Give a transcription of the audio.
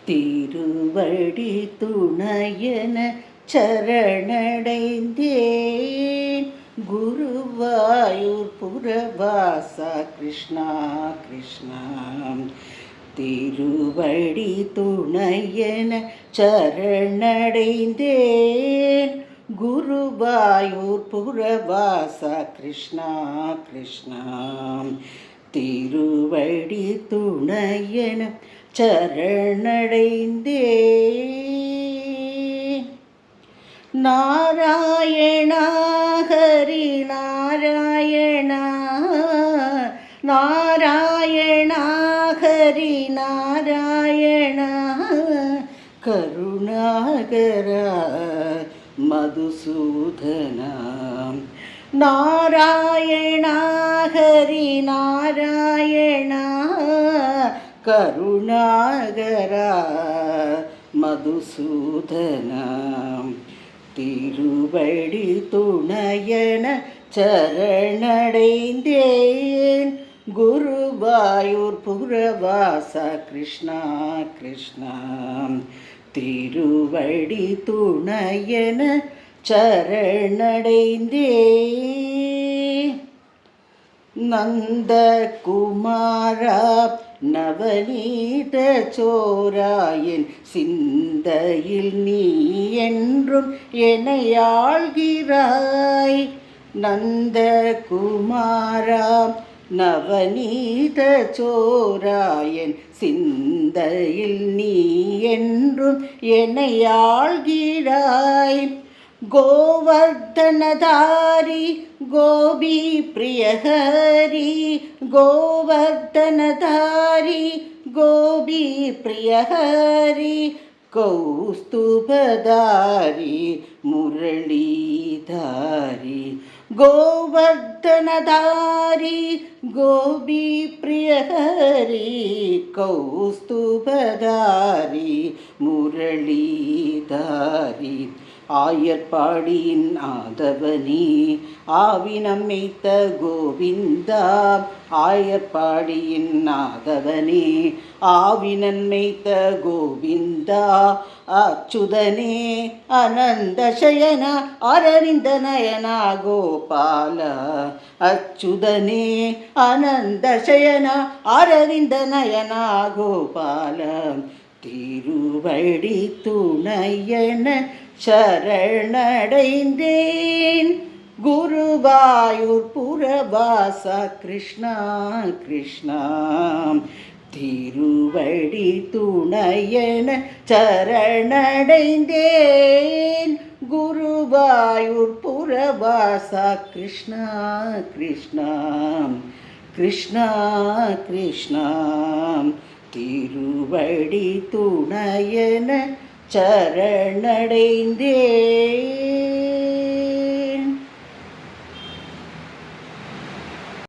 திருவடி துணையென சரணடைந்தேன். குருவாயூர் புரவாசா கிருஷ்ணா கிருஷ்ணா. திருவடி துணையென சரணடைந்தேன். குருவாயூர் புரவாசா கிருஷ்ணா கிருஷ்ணா. திருவடி துணையென சரணடைந்தேன். நாராயணா ஹரி நாராயணா, நாராயணா ஹரி நாராயணா. கருணாகரா மதுசூதனா. நாராயணா ஹரி நாராயணா, கருணாகரா மதுசூதனா. திருவடி துணையென சரணடைந்தேன். குருவாயூர் புரவாசா கிருஷ்ணா கிருஷ்ணா. திருவடி துணையென சரணடைந்தேன். நந்தகுமாரா நவநீத சோராயின் சிந்தையில் நீ என்றும் என்னை ஆள்கிறாய். நந்தகுமாரா நவநீத சோராயின் சிந்தையில் நீ என்றும் என்னை ஆள்கிறாய். கோவர்தனதாரி கோபி பிரியஹரி, கோவர்தனதாரி கோபி பிரியஹரி. கௌஸ்துபதாரி முரளிதாரி, கோவர்தனதாரி கோபி பிரியஹரி. கௌஸ்துபதாரி முரளிதாரி. ஆயர்பாடியின் ஆதவனி ஆவினம் மேய்த்த கோவிந்தா. ஆயர்பாடியின் ஆதவனே ஆவினன் மேய்த்த கோவிந்தா. அச்சுதனே அனந்த சயனா அரவிந்த நயனா கோபாலா. அச்சுதனே அனந்த சயனா அரவிந்த நயனா கோபாலா. திருவடி துணையென சரணடைந்தேன். குருவாயூர் புரவாசா கிருஷ்ணா கிருஷ்ணா. திருவடி துணையென சரணடைந்தேன். குருவாயூர் புரவாசா கிருஷ்ணா கிருஷ்ணா. கிருஷ்ணா கிருஷ்ணா. திருவடி துணையென சரணடைந்தேன்.